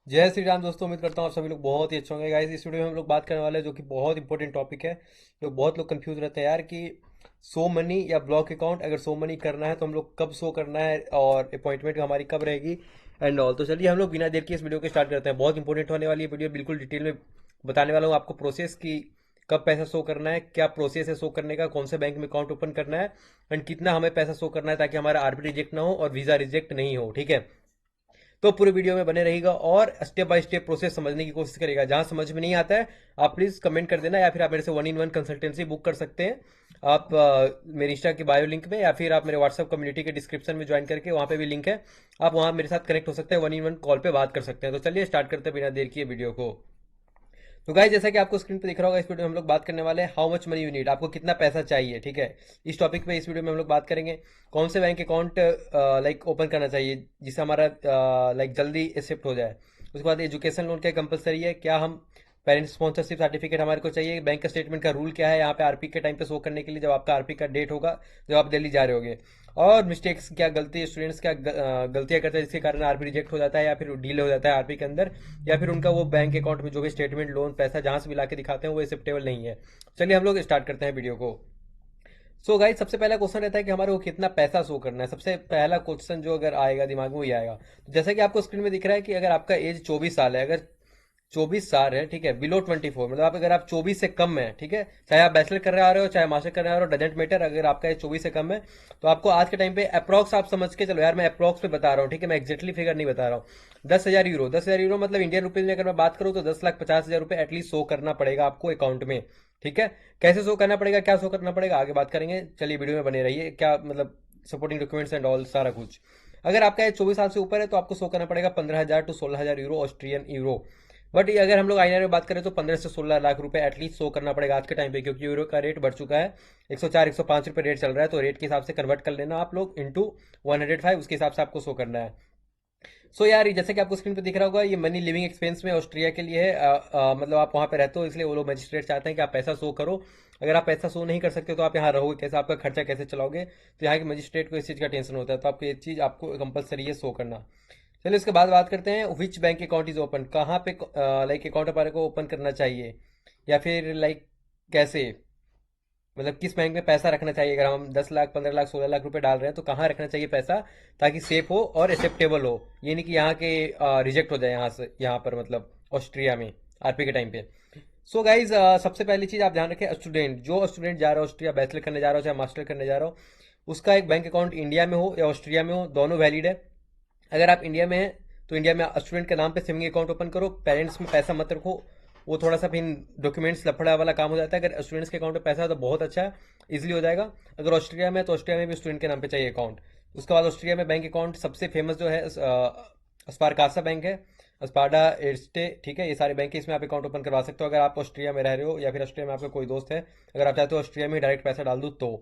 जय श्री राम दोस्तों। उम्मीद करता हूँ आप सभी लोग बहुत ही अच्छे होंगे। गाइस, इस वीडियो में हम लोग बात करने वाले हैं जो कि बहुत इंपॉर्टेंट टॉपिक है। बहुत लोग कंफ्यूज रहते हैं यार कि सो मनी या ब्लॉक अकाउंट, अगर सो मनी करना है तो हम लोग कब शो करना है और अपॉइंटमेंट हमारी कब रहेगी एंड ऑल। तो चलिए हम लोग बिना देर के इस वीडियो को स्टार्ट करते हैं। बहुत इंपॉर्टेंट होने वाली है वीडियो, बिल्कुल डिटेल में बताने वाला हूँ आपको प्रोसेस की कब पैसा शो करना है, क्या प्रोसेस है शो करने का, कौन से बैंक में अकाउंट ओपन करना है एंड कितना हमें पैसा शो करना है ताकि हमारा आरबी रिजेक्ट ना हो और वीज़ा रिजेक्ट नहीं हो। ठीक है, तो पूरे वीडियो में बने रहेगा और स्टेप बाय स्टेप प्रोसेस समझने की कोशिश करेगा। जहां समझ में नहीं आता है आप प्लीज कमेंट कर देना, या फिर आप मेरे से 1-in-1 कंसल्टेंसी बुक कर सकते हैं। आप मेरे इंस्टा की बायो लिंक में, या फिर आप मेरे व्हाट्सएप कम्युनिटी के डिस्क्रिप्शन में ज्वाइन करके वहां पे भी लिंक है, आप वहां मेरे साथ कनेक्ट हो सकते हैं, 1-in-1 कॉल पे बात कर सकते हैं। तो चलिए स्टार्ट करते हैं बिना देर किए वीडियो को। तो गाइस, जैसा कि आपको स्क्रीन पे दिख रहा होगा, इस वीडियो में हम लोग बात करने वाले हैं how much money you need, आपको कितना पैसा चाहिए। ठीक है, इस टॉपिक पे इस वीडियो में हम लोग बात करेंगे कौन से बैंक अकाउंट लाइक ओपन करना चाहिए जिससे हमारा लाइक जल्दी एक्सेप्ट हो जाए। उसके बाद एजुकेशन लोन क्या कंपलसरी है, क्या हम पेरेंट्स स्पॉन्सरशिप सर्टिफिकेट हमारे को चाहिए, बैंक का स्टेटमेंट का रूल क्या है यहाँ पे आरपी के टाइम पे शो करने के लिए, जब आपका आरपी का डेट होगा जब आप दिल्ली जा रहे होगे। और मिस्टेक्स क्या, गलती स्टूडेंट्स क्या गलतियां करते हैं जिसके कारण आरपी रिजेक्ट हो जाता है या फिर डीले हो जाता है आरपी के अंदर, या फिर उनका वो बैंक अकाउंट में जो भी स्टेटमेंट लोन पैसा जहां से भी ला के दिखाते हैं वो एक्सेप्टेबल नहीं है। चलिए हम लोग स्टार्ट करते हैं वीडियो को। सो गाइस, सबसे पहला क्वेश्चन रहता है कि हमारे को कितना पैसा शो करना है। सबसे पहला क्वेश्चन जो अगर आएगा दिमाग में वही आएगा। तो जैसा कि आपको स्क्रीन में दिख रहा है कि अगर आपका एज 24 साल है, अगर 24 साल है, ठीक है, बिलो 24, मतलब आप अगर आप 24 से कम है, ठीक है, चाहे आप बैचलर कर रहे आ रहे हो चाहे मास्टर कर रहे आ रहे हो, डजेंट मैटर, अगर आपका एज 24 से कम है तो आपको आज के टाइम पे अप्रॉक्स आप समझ के चलो यार, मैं अप्रॉक्स पे बता रहा हूँ, ठीक है, मैं एक्जेक्टली फिगर नहीं बता रहा हूँ। 10,000 यूरो, 10,000 यूरो मतलब इंडियन रुपीज में अगर मैं बात करूँ तो 10,50,000 रुपये एटलीस्ट शो करना पड़ेगा आपको अकाउंट में। ठीक है, कैसे शो करना पड़ेगा, क्या शो करना पड़ेगा, आगे बात करेंगे। चलिए वीडियो में बने रहिए, क्या मतलब सपोर्टिंग डॉक्यूमेंट्स एंड ऑल सारा कुछ। अगर आपका एज 24 साल से ऊपर है तो आपको शो करना पड़ेगा 15,000 to 16,000 euro, Austrian euro. But ये अगर हम लोग आईएनआर में बात करें तो 15 से 16 लाख रुपए एटलीस्ट शो करना पड़ेगा आज के टाइम पे, क्योंकि यूरो का रेट बढ़ चुका है। 104 105 रुपए रेट चल रहा है, तो रेट के हिसाब से कन्वर्ट कर लेना आप लोग इंटू 105, उसके हिसाब से आपको शो करना है। सो यार, जैसे कि आपको स्क्रीन पे दिख रहा होगा, ये मनी लिविंग एक्सपेंस में ऑस्ट्रिया के लिए है। मतलब आप वहाँ पे रहते हो इसलिए वो लोग मजिस्ट्रेट चाहते हैं कि आप पैसा शो करो। अगर आप पैसा शो नहीं कर सकते तो आप यहाँ रहोगे कैसे, आपका खर्चा कैसे चलाओगे, तो यहाँ के मजिस्ट्रेट को इस चीज़ का टेंशन होता है, तो आपको ये चीज़ आपको कंपलसरी है शो करना। चलिए उसके बाद बात करते हैं which bank account is open, कहाँ पे लाइक अकाउंट हमारे को ओपन करना चाहिए, या फिर लाइक कैसे, मतलब किस बैंक में पैसा रखना चाहिए। अगर हम 10 लाख 15 लाख 16 लाख रुपए डाल रहे हैं तो कहाँ रखना चाहिए पैसा ताकि सेफ हो और एक्सेप्टेबल हो, ये नहीं कि यहाँ के रिजेक्ट हो जाए यहाँ से, यहाँ पर मतलब ऑस्ट्रिया में आरपी के टाइम पे। सो गाइज, सबसे पहली चीज आप ध्यान रखें, स्टूडेंट जो स्टूडेंट जा रहा हो ऑस्ट्रिया, बैचलर करने जा रहा हो चाहे मास्टर करने जा रहा हो, उसका एक बैंक अकाउंट इंडिया में हो या ऑस्ट्रिया में हो, दोनों वैलिड है। अगर आप इंडिया में हैं तो इंडिया में स्टूडेंट के नाम पे सेविंग अकाउंट ओपन करो, पेरेंट्स में पैसा मत रखो, वो थोड़ा सा फिर डॉक्यूमेंट्स लफड़ा वाला काम हो जाता है। अगर स्टूडेंट्स के अकाउंट में पैसा है तो बहुत अच्छा है, इजीली हो जाएगा। अगर ऑस्ट्रिया में है तो ऑस्ट्रिया में भी स्टूडेंट के नाम पे चाहिए अकाउंट। उसके बाद ऑस्ट्रिया में बैंक अकाउंट सबसे फेमस जो है स्पारकासा बैंक है, स्पाडा एर्स्टे, ठीक है, ये सारे बैंक है, इसमें आप अकाउंट ओपन करवा सकते हो अगर आप ऑस्ट्रिया में रह रहे हो या फिर ऑस्ट्रिया में आपका कोई दोस्त है। अगर आप चाहते हो ऑस्ट्रिया में डायरेक्ट पैसा डाल दूँ तो।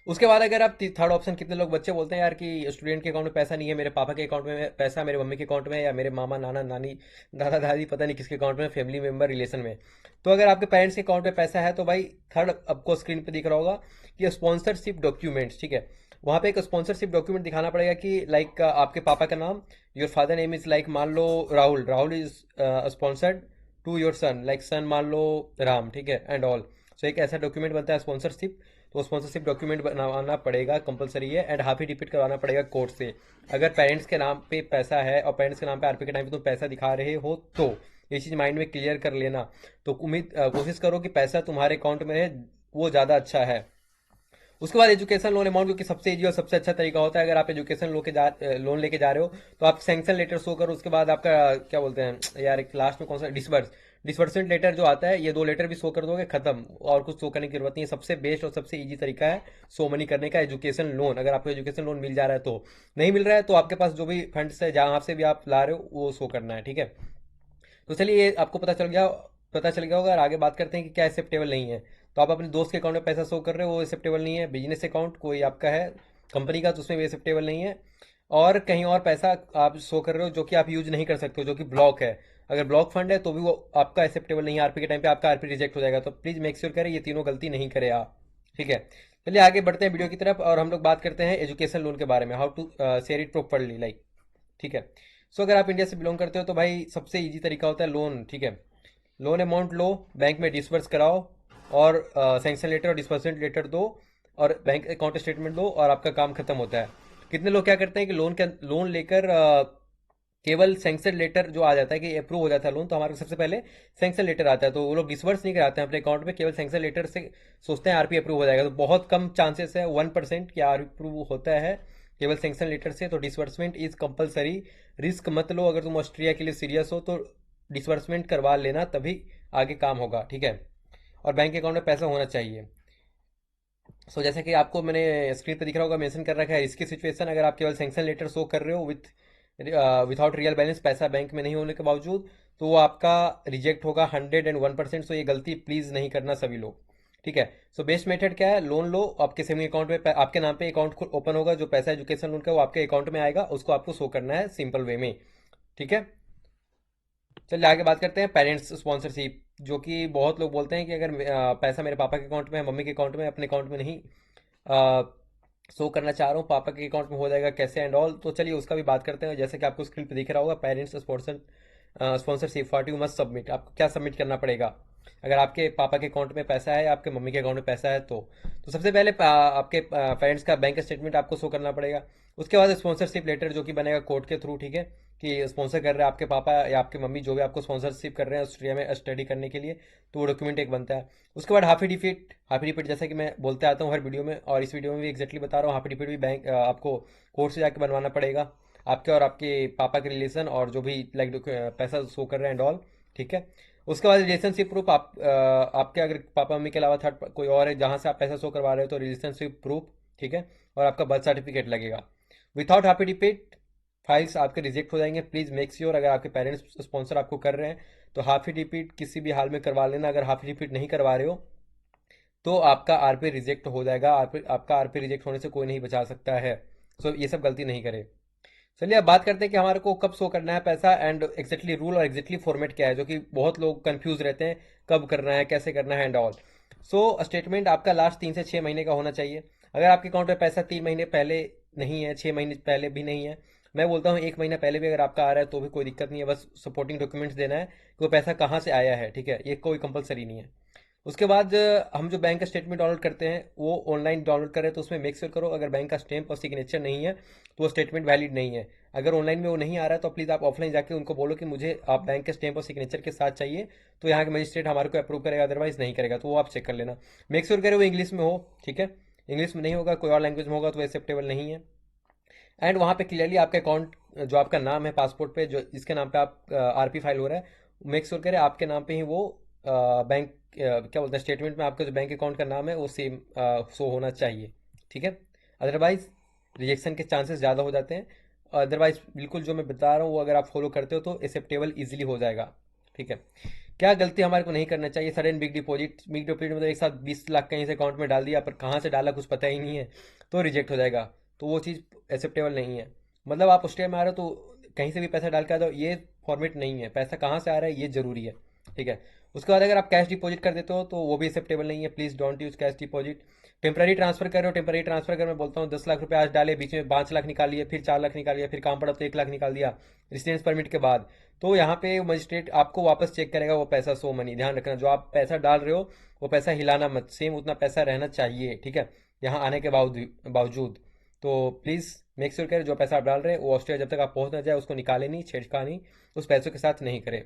उसके बाद अगर आप थर्ड ऑप्शन, कितने लोग बच्चे बोलते हैं यार कि स्टूडेंट के अकाउंट में पैसा नहीं है, मेरे पापा के अकाउंट में पैसा, मेरे मम्मी के अकाउंट में, या मेरे मामा नाना नानी दादा दादी पता नहीं किसके अकाउंट में, फैमिली मेंबर रिलेशन में। तो अगर आपके पेरेंट्स के अकाउंट में पैसा है तो भाई थर्ड आपको स्क्रीन पे दिख रहा होगा कि स्पॉन्सरशिप डॉक्यूमेंट्स, ठीक है, वहाँ पे एक स्पॉन्सरशिप डॉक्यूमेंट दिखाना पड़ेगा कि लाइक आपके पापा का नाम, your father name is like मान लो Rahul, Rahul is sponsored to your son, like son मान लो राम, ठीक है, एंड ऑल। सो एक ऐसा डॉक्यूमेंट बनता है स्पॉन्सरशिप, तो स्पॉन्सरशिप डॉक्यूमेंट बनाना पड़ेगा, कंपलसरी है, एंड हाफ ही डिपिट करवाना पड़ेगा कोर्ट से। अगर पेरेंट्स के नाम पे पैसा है और पेरेंट्स के नाम पे आरपी के टाइम पे तुम पैसा दिखा रहे हो तो ये चीज़ माइंड में क्लियर कर लेना। तो कोशिश करो कि पैसा तुम्हारे अकाउंट में है, वो ज़्यादा अच्छा है। उसके बाद एजुकेशन लोन अमाउंट, जो कि सबसे इजी और सबसे अच्छा तरीका होता है। अगर आप एजुकेशन लोन लेके जा रहे हो तो आप सैंक्शन लेटर शो करो, उसके बाद आपका क्या बोलते हैं यार, एक लास्ट में कौन सा, डिसबर्समेंट लेटर जो आता है, ये दो लेटर भी शो कर दोगे, खत्म, और कुछ शो करने की जरूरत नहीं है। सबसे बेस्ट और सबसे इजी तरीका है शो मनी करने का एजुकेशन लोन। अगर आपको एजुकेशन लोन मिल जा रहा है तो, नहीं मिल रहा है तो आपके पास जो भी फंड्स है जहाँ से भी आप ला रहे हो वो शो करना है। ठीक है, तो चलिए ये आपको पता चल गया होगा। और आगे बात करते हैं कि क्या एक्सेप्टेबल नहीं है। तो आप अपने दोस्त के अकाउंट में पैसा शो कर रहे हो वो एक्सेप्टेबल नहीं है, बिजनेस अकाउंट कोई आपका है कंपनी का तो उसमें भी एक्सेप्टेबल नहीं है, और कहीं और पैसा आप शो कर रहे हो जो कि आप यूज नहीं कर सकते हो, जो कि ब्लॉक है, अगर ब्लॉक फंड है तो भी वो आपका एक्सेप्टेबल नहीं है, आरपी के टाइम पे आपका आरपी रिजेक्ट हो जाएगा। तो प्लीज मेक श्योर करें ये तीनों गलती नहीं करें आप। ठीक है, चलिए आगे बढ़ते हैं वीडियो की तरफ और हम लोग बात करते हैं एजुकेशन लोन के बारे में, how to share it properly like. ठीक है, सो अगर आप इंडिया से बिलोंग करते हो तो भाई सबसे ईजी तरीका होता है लोन, ठीक है। लोन अमाउंट लो, बैंक में डिसबर्स कराओ, और सैंक्शन लेटर और डिसबर्समेंट लेटर दो, और बैंक अकाउंट स्टेटमेंट दो, और आपका काम खत्म होता है। कितने लोग क्या करते हैं कि लोन लेकर केवल सैंक्शन लेटर जो आ जाता है कि अप्रूव हो जाता है लोन, तो हमारे को सबसे पहले सैंक्शन लेटर आता है, तो वो लोग डिसबर्स नहीं कराते हैं अपने अकाउंट में, केवल सैंक्शन लेटर से सोचते हैं आरपी अप्रूव हो जाएगा। तो बहुत कम चांसेस है, 1% कि आरपी अप्रूव होता है केवल सैंक्शन लेटर से। तो डिसबर्समेंट इज कंपलसरी। रिस्क मत लो, अगर तुम ऑस्ट्रिया के लिए सीरियस हो तो डिसबर्समेंट करवा लेना, तभी आगे काम होगा, ठीक है। और बैंक अकाउंट में पैसा होना चाहिए। सो जैसे कि आपको मैंने स्क्रीन पर दिख रहा होगा, मेंशन कर रखा है रिस्की सिचुएशन। अगर आप केवल सैंक्शन लेटर शो कर रहे हो विथआउट रियल बैलेंस, पैसा बैंक में नहीं होने के बावजूद, तो वो आपका रिजेक्ट होगा 101%। सो ये गलती प्लीज़ नहीं करना सभी लोग, ठीक है। सो बेस्ट मेथड क्या है, लोन लो, आपके सेविंग अकाउंट में आपके नाम पे अकाउंट ओपन होगा, जो पैसा एजुकेशन लोन का वो आपके अकाउंट में आएगा, उसको आपको शो करना है सिंपल वे में, ठीक है। चलिए आगे बात करते हैं पेरेंट्स स्पॉन्सरशिप, जो कि बहुत लोग बोलते हैं कि अगर पैसा मेरे पापा के अकाउंट में है, मम्मी के अकाउंट में है, अपने अकाउंट में नहीं शो करना चाह रहा हूँ, पापा के अकाउंट में हो जाएगा कैसे एंड ऑल। तो चलिए उसका भी बात करते हैं। जैसे कि आपको स्क्रीन पे दिख रहा होगा, parents sponsorship what you must submit, आपको क्या सबमिट करना पड़ेगा अगर आपके पापा के अकाउंट में पैसा है, आपके मम्मी के अकाउंट में पैसा है। तो सबसे पहले आपके पेरेंट्स का बैंक स्टेटमेंट आपको शो करना पड़ेगा। उसके बाद स्पॉन्सरशिप लेटर जो कि बनेगा कोर्ट के थ्रू, ठीक है, कि स्पॉन्सर कर रहे हैं आपके पापा या आपके मम्मी, जो भी आपको स्पॉन्सरशिप कर रहे हैं ऑस्ट्रिया में स्टडी करने के लिए, तो वो डॉक्यूमेंट एक बनता है। उसके बाद हाफी डिफिट जैसे कि मैं बोलते आता हूँ हर वीडियो में, और इस वीडियो में भी एग्जैक्टली बता रहा हूँ, हाफी डिफिट भी बैंक आपको कोर्ट से जाके बनवाना पड़ेगा, आपके और आपके पापा के रिलेशन और जो भी लाइक पैसा शो कर रहे हैं एंड ऑल, ठीक है। उसके बाद रिलेशनशिप प्रूफ, आपके अगर पापा मम्मी के अलावा थर्ड कोई और है जहाँ से आप पैसा शो करवा रहे हो, तो रिलेशनशिप प्रूफ, ठीक है। और आपका बर्थ सर्टिफिकेट लगेगा। विदाउट हाफी डिफिट फाइल्स आपके रिजेक्ट हो जाएंगे। प्लीज़ मेक श्योर अगर आपके पेरेंट्स स्पॉन्सर आपको कर रहे हैं तो हाफी डिफिट किसी भी हाल में करवा लेना। अगर हाफी डिफिट नहीं करवा रहे हो तो आपका आरपी रिजेक्ट हो जाएगा। आपका आरपी रिजेक्ट होने से कोई नहीं बचा सकता है। सो ये सब गलती नहीं करे। चलिए अब बात करते हैं कि हमारे को कब शो करना है पैसा, एंड एग्जैक्टली रूल और एग्जैक्टली फॉर्मेट क्या है, जो कि बहुत लोग कंफ्यूज रहते हैं कब करना है, कैसे करना है एंड ऑल। सो स्टेटमेंट आपका लास्ट 3 से 6 महीने का होना चाहिए। अगर आपके अकाउंट में पैसा 3 महीने पहले नहीं है, 6 महीने पहले भी नहीं है, मैं बोलता हूँ 1 महीना पहले भी अगर आपका आ रहा है तो भी कोई दिक्कत नहीं है। बस सपोर्टिंग डॉक्यूमेंट्स देना है कि वो पैसा कहाँ से आया है, ठीक है, ये कोई कंपलसरी नहीं है। उसके बाद हम जो बैंक का स्टेटमेंट डाउनलोड करते हैं वो ऑनलाइन डाउनलोड करें, तो उसमें मेक श्योर करो अगर बैंक का स्टैम्प और सिग्नेचर नहीं है तो वो स्टेटमेंट वैलिड नहीं है। अगर ऑनलाइन में वो नहीं आ रहा है तो प्लीज़ आप ऑफलाइन जाके उनको बोलो कि मुझे आप बैंक के स्टैम्प और सिग्नेचर के साथ चाहिए, तो यहाँ के मजिस्ट्रेट हमारे को अप्रूव करेगा, अदरवाइज नहीं करेगा। तो वो आप चेक कर लेना, मेक श्योर करें वो इंग्लिश में हो, ठीक है। इंग्लिश में नहीं होगा, कोई और लैंग्वेज में होगा तो एक्सेप्टेबल नहीं है। एंड वहाँ पे क्लियरली आपका अकाउंट जो आपका नाम है पासपोर्ट पे, जो जिसके नाम पे आप आरपी फाइल हो रहा है, मेक श्योर करें आपके नाम पे ही वो बैंक क्या बोलते हैं स्टेटमेंट में आपका जो बैंक अकाउंट का नाम है वो सेम शो होना चाहिए, ठीक है। अदरवाइज रिजेक्शन के चांसेस ज़्यादा हो जाते हैं। अदरवाइज बिल्कुल जो मैं बता रहा हूँ वो अगर आप फॉलो करते हो तो एक्सेप्टेबल ईजिली हो जाएगा, ठीक है। क्या गलती हमारे को नहीं करना चाहिए, सडन बिग डिपॉजिट मतलब एक साथ 20 लाख कहीं से अकाउंट में डाल दिया पर कहाँ से डाला कुछ पता ही नहीं है, तो रिजेक्ट हो जाएगा। तो वो चीज़ एक्सेप्टेबल नहीं है। मतलब आप ऑस्ट्रेलिया में आ रहे हो तो कहीं से भी पैसा डाल के आ जाओ, ये फॉर्मेट नहीं है। पैसा कहाँ से आ रहा है ये जरूरी है, ठीक है। उसके बाद अगर आप कैश डिपॉजिट कर देते हो तो वो भी एक्सेप्टेबल नहीं है। Please don't use cash deposit. Temporary transfer कर रहे हो, टेम्पररी ट्रांसफर कर मैं बोलता हूँ 10 लाख रुपए आज डाले, बीच में 5 लाख निकाल लिए, फिर 4 लाख निकाल लिया, फिर काम पड़ा तो 1 लाख निकाल दिया रेसिडेंस परमिट के बाद, तो यहाँ पे मजिस्ट्रेट आपको वापस चेक करेगा वो पैसा सो मनी। ध्यान रखना जो आप पैसा डाल रहे हो वो पैसा हिलाना मत, सेम उतना पैसा रहना चाहिए, ठीक है, यहाँ आने के बावजूद। तो प्लीज़ मेक श्योर करें जो पैसा आप डाल रहे हैं वो ऑस्ट्रेलिया जब तक आप पहुंच ना जाए उसको निकाले नहीं, छेड़छाड़ नहीं, उस पैसों के साथ नहीं करें।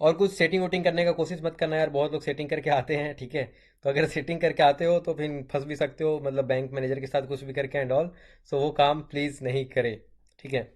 और कुछ सेटिंग वोटिंग करने का कोशिश मत करना यार, बहुत लोग सेटिंग करके आते हैं, ठीक है। तो अगर सेटिंग करके आते हो तो फिर फंस भी सकते हो, मतलब बैंक मैनेजर के साथ कुछ भी करके एंड ऑल। सो वो काम प्लीज़ नहीं करे, ठीक है।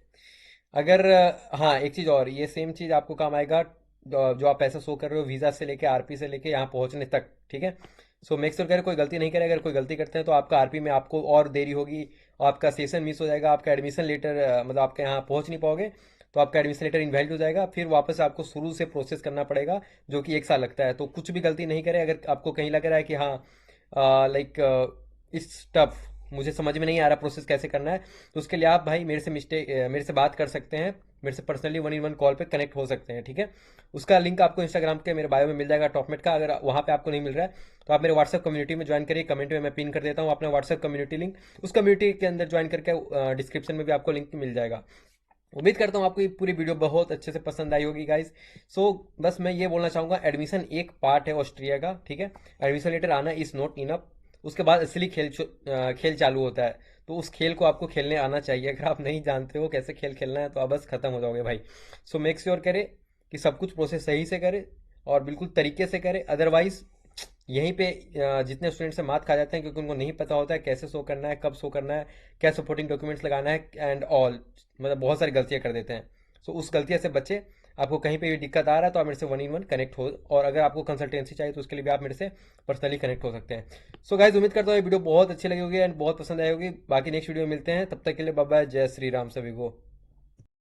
अगर हाँ एक चीज़ और, ये सेम चीज़ आपको काम आएगा जो आप पैसा शो कर रहे हो वीज़ा से लेके आरपी से लेके यहाँ पहुँचने तक, ठीक है। सो मेक श्योर करें कोई गलती नहीं करे। अगर कोई गलती करते हैं तो आपका आरपी में आपको और देरी होगी, आपका सेशन मिस हो जाएगा, आपका एडमिशन लेटर मतलब आपके यहाँ पहुँच नहीं पाओगे, तो आपका एडमिशन लेटर इनवैलिड हो जाएगा, फिर वापस आपको शुरू से प्रोसेस करना पड़ेगा, जो कि 1 साल लगता है। तो कुछ भी गलती नहीं करें। अगर आपको कहीं लग रहा है कि हाँ लाइक इस टफ मुझे समझ में नहीं आ रहा प्रोसेस कैसे करना है, तो उसके लिए आप भाई मेरे से बात कर सकते हैं, मेरे से पर्सनली 1-on-1 कॉल पे कनेक्ट हो सकते हैं, ठीक है। उसका लिंक आपको इंस्टाग्राम के मेरे बायो में मिल जाएगा टॉपमेट का। अगर वहाँ पे आपको नहीं मिल रहा है तो आप मेरे व्हाट्सएप कम्युनिटी में ज्वाइन करिए, कमेंट में मैं पिन कर देता हूँ अपना व्हाट्सएप कम्युनिटी लिंक, उस कम्युनिटी के अंदर ज्वाइन करके डिस्क्रिप्शन में भी आपको लिंक मिल जाएगा। उम्मीद करता हूँ आपको ये पूरी वीडियो बहुत अच्छे से पसंद आई होगी गाइस। सो बस मैं ये बोलना चाहूँगा, एडमिशन एक पार्ट है ऑस्ट्रिया का, ठीक है। एडमिशन लेटर आना इज नॉट इनफ। उसके बाद असली खेल चालू होता है। तो उस खेल को आपको खेलने आना चाहिए। अगर आप नहीं जानते हो कैसे खेल खेलना है तो आप बस खत्म हो जाओगे भाई। सो मेक श्योर करें कि सब कुछ प्रोसेस सही से करें और बिल्कुल तरीके से करें। अदरवाइज यहीं पे जितने स्टूडेंट से मात खा जाते हैं, क्योंकि उनको नहीं पता होता है कैसे शो करना है, कब शो करना है, क्या सपोर्टिंग डॉक्यूमेंट्स लगाना है एंड ऑल। मतलब बहुत सारी गलतियां कर देते हैं। सो उस गलतियों से बचे। आपको कहीं पे भी दिक्कत आ रहा है तो आप मेरे से 1-in-1 कनेक्ट हो, और अगर आपको कंसल्टेंसी चाहिए तो उसके लिए भी आप मेरे से पर्सनली कनेक्ट हो सकते हैं। सो गाइज, उम्मीद करता हूँ ये वीडियो बहुत अच्छी लगी होगी एंड बहुत पसंद आई होगी। बाकी नेक्स्ट वीडियो में मिलते हैं, तब तक के लिए बाय बाय, जय श्री राम सभी को।